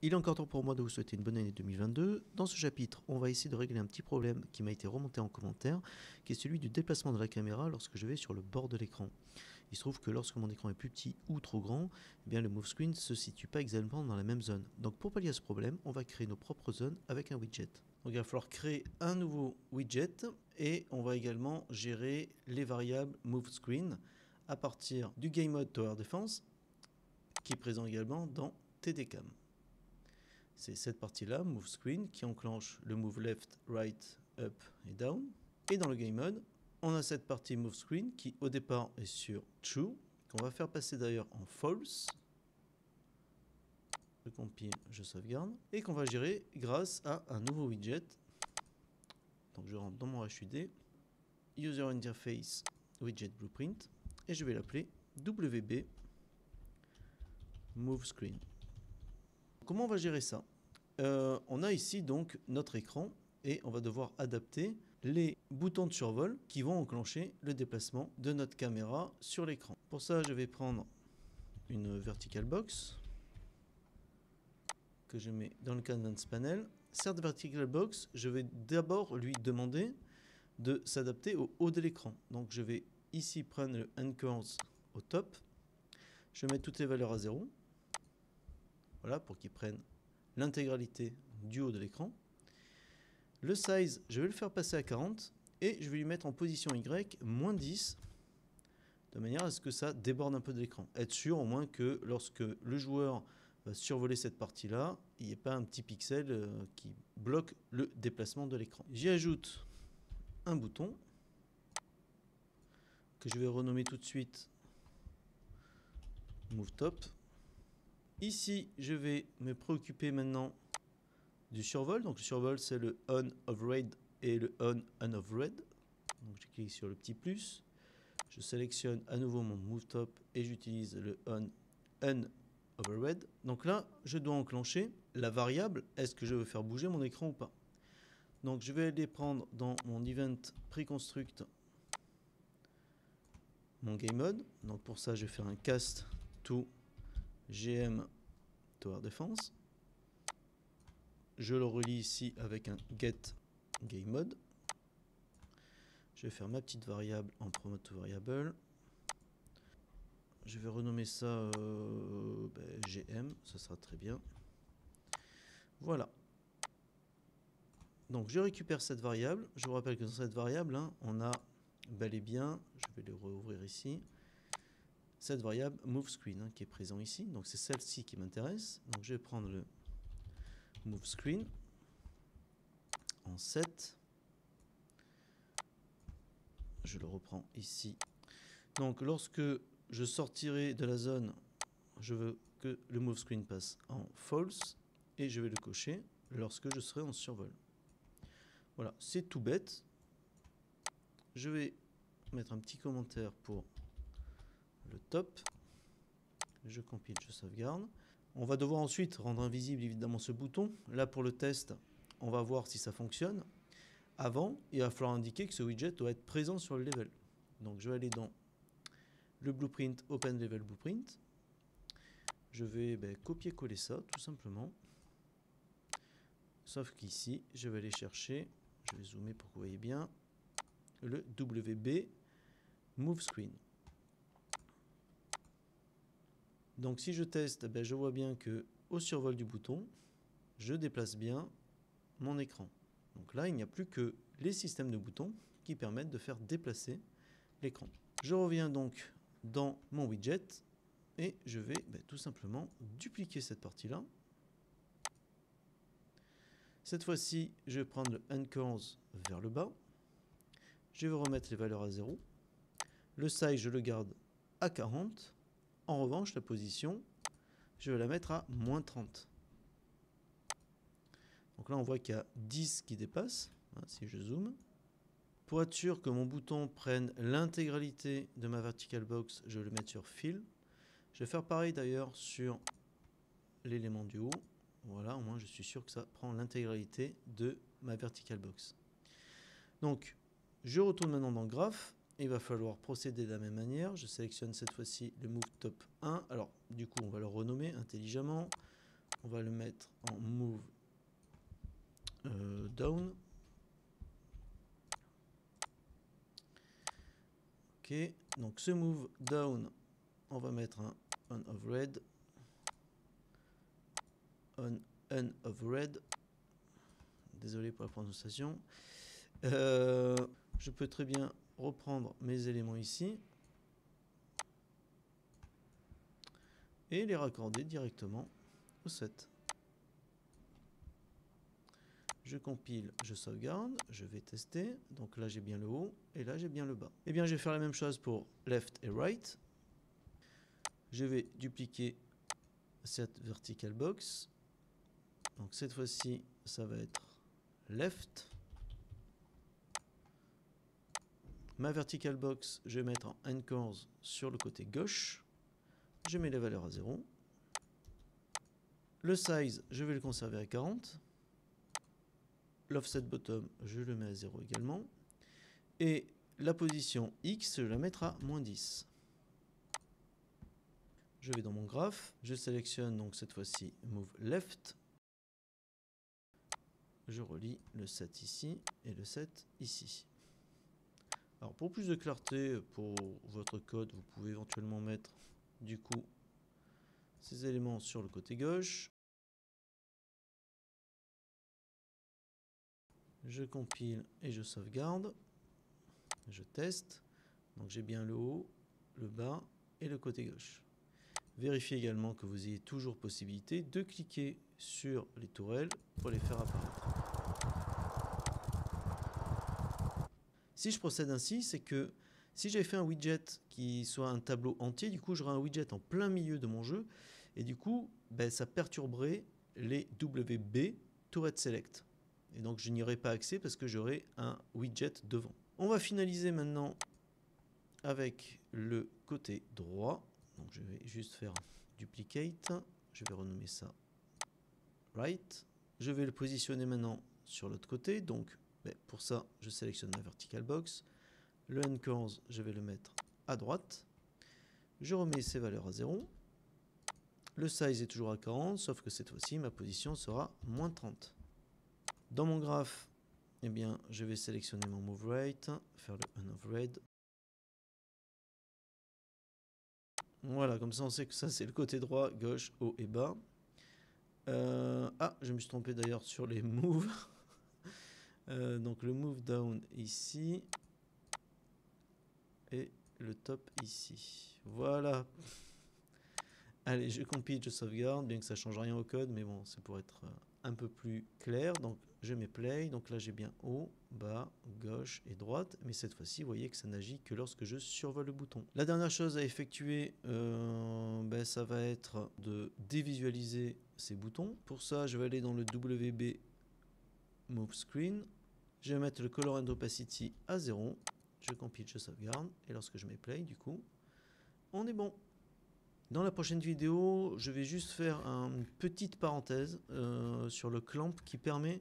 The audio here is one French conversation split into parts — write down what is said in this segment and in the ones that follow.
Il est encore temps pour moi de vous souhaiter une bonne année 2022. Dans ce chapitre, on va essayer de régler un petit problème qui m'a été remonté en commentaire, qui est celui du déplacement de la caméra lorsque je vais sur le bord de l'écran. Il se trouve que lorsque mon écran est plus petit ou trop grand, eh bien le Move Screen ne se situe pas exactement dans la même zone. Donc pour pallier à ce problème, on va créer nos propres zones avec un widget. Donc il va falloir créer un nouveau widget et on va également gérer les variables Move Screen à partir du Game Mode Tower Defense qui est présent également dans TDCam. C'est cette partie-là, Move Screen, qui enclenche le Move Left, Right, Up et Down. Et dans le Game Mode, on a cette partie Move Screen qui au départ est sur True, qu'on va faire passer d'ailleurs en False. Je compile, je sauvegarde. Et qu'on va gérer grâce à un nouveau widget. Donc je rentre dans mon HUD, User Interface Widget Blueprint, et je vais l'appeler WB Move Screen. Comment on va gérer ça? On a ici donc notre écran et on va devoir adapter les boutons de survol qui vont enclencher le déplacement de notre caméra sur l'écran. Pour ça, je vais prendre une vertical box que je mets dans le canvas panel. Cette vertical box, je vais d'abord lui demander de s'adapter au haut de l'écran. Donc je vais ici prendre le anchors au top. Je vais mettre toutes les valeurs à 0. Voilà, pour qu'il prenne l'intégralité du haut de l'écran. Le size, je vais le faire passer à 40 et je vais lui mettre en position Y -10 de manière à ce que ça déborde un peu de l'écran. Être sûr au moins que lorsque le joueur va survoler cette partie-là, il n'y ait pas un petit pixel qui bloque le déplacement de l'écran. J'y ajoute un bouton que je vais renommer tout de suite Move Top. Ici, je vais me préoccuper maintenant du survol. Donc le survol, c'est le on of red et le on of red. Donc je clique sur le petit plus. Je sélectionne à nouveau mon Move Top et j'utilise le on overred. Donc là, je dois enclencher la variable. Est-ce que je veux faire bouger mon écran ou pas? Donc je vais aller prendre dans mon event preconstruct mon game mode. Donc pour ça, je vais faire un cast to GM Tower Defense. Je le relie ici avec un get game mode. Je vais faire ma petite variable en promote to variable. Je vais renommer ça GM, ça sera très bien. Voilà. Donc je récupère cette variable. Je vous rappelle que dans cette variable, on a bel et bien, je vais le rouvrir ici, cette variable move screen qui est présent ici. Donc c'est celle-ci qui m'intéresse. Donc je vais prendre le move screen en 7. Je le reprends ici. Donc lorsque je sortirai de la zone, je veux que le move screen passe en false et je vais le cocher lorsque je serai en survol. Voilà, c'est tout bête. Je vais mettre un petit commentaire pour le top. Je compile, je sauvegarde. On va devoir ensuite rendre invisible évidemment ce bouton. Là pour le test, on va voir si ça fonctionne. Avant, il va falloir indiquer que ce widget doit être présent sur le level. Donc je vais aller dans le blueprint, open level blueprint. Je vais copier-coller ça tout simplement. Sauf qu'ici, je vais aller chercher, je vais zoomer pour que vous voyez bien, le WB Move Screen. Donc si je teste, je vois bien que au survol du bouton, je déplace bien mon écran. Donc là, il n'y a plus que les systèmes de boutons qui permettent de faire déplacer l'écran. Je reviens donc dans mon widget et je vais tout simplement dupliquer cette partie-là. Cette fois-ci, je vais prendre le anchors vers le bas. Je vais remettre les valeurs à 0. Le size, je le garde à 40. En revanche, la position, je vais la mettre à -30. Donc là, on voit qu'il y a 10 qui dépassent, si je zoome. Pour être sûr que mon bouton prenne l'intégralité de ma vertical box, je vais le mettre sur Fill. Je vais faire pareil d'ailleurs sur l'élément du haut. Voilà, au moins je suis sûr que ça prend l'intégralité de ma vertical box. Donc, je retourne maintenant dans le graphe. Il va falloir procéder de la même manière. Je sélectionne cette fois-ci le Move Top 1. Alors, du coup, on va le renommer intelligemment. On va le mettre en move down. Ok, donc ce move down, on va mettre un on of red. On of red. Désolé pour la prononciation. Je peux très bien reprendre mes éléments ici et les raccorder directement au set. Je compile, je sauvegarde, je vais tester. Donc là j'ai bien le haut et là j'ai bien le bas. Et bien je vais faire la même chose pour left et right. Je vais dupliquer cette vertical box. Donc cette fois-ci ça va être left. Ma vertical box, je vais mettre en anchors sur le côté gauche. Je mets les valeurs à 0. Le size, je vais le conserver à 40. L'offset bottom, je le mets à 0 également. Et la position X, je la mettre à -10. Je vais dans mon graphe, je sélectionne donc cette fois-ci Move Left. Je relie le set ici et le set ici. Alors pour plus de clarté pour votre code, vous pouvez éventuellement mettre du coup ces éléments sur le côté gauche. Je compile et je sauvegarde. Je teste. Donc j'ai bien le haut, le bas et le côté gauche. Vérifiez également que vous ayez toujours possibilité de cliquer sur les tourelles pour les faire apparaître. Si je procède ainsi, c'est que si j'avais fait un widget qui soit un tableau entier, du coup j'aurais un widget en plein milieu de mon jeu et du coup ça perturberait les WB Turret Select. Et donc je n'y aurais pas accès parce que j'aurais un widget devant. On va finaliser maintenant avec le côté droit. Donc je vais juste faire duplicate. Je vais renommer ça right. Je vais le positionner maintenant sur l'autre côté. Donc pour ça, je sélectionne ma vertical box. Le anchors, je vais le mettre à droite. Je remets ces valeurs à 0. Le size est toujours à 40, sauf que cette fois-ci, ma position sera -30. Dans mon graphe, eh bien, je vais sélectionner mon move right, faire le on of red. Voilà, comme ça on sait que ça c'est le côté droit, gauche, haut et bas. Je me suis trompé d'ailleurs sur les moves. Donc le move down ici et le top ici. Voilà. Allez, je compile, je sauvegarde, bien que ça ne change rien au code, mais bon, c'est pour être un peu plus clair. Donc je mets play, donc là j'ai bien haut, bas, gauche et droite, mais cette fois-ci, vous voyez que ça n'agit que lorsque je survole le bouton. La dernière chose à effectuer, ça va être de dévisualiser ces boutons. Pour ça, je vais aller dans le WB Move Screen, je vais mettre le Color and Opacity à 0, je compile, je sauvegarde, et lorsque je mets play, du coup, on est bon. Dans la prochaine vidéo, je vais juste faire une petite parenthèse sur le clamp qui permet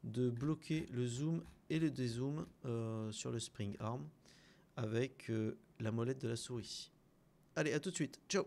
de bloquer le zoom et le dézoom sur le Spring Arm avec la molette de la souris. Allez, à tout de suite. Ciao!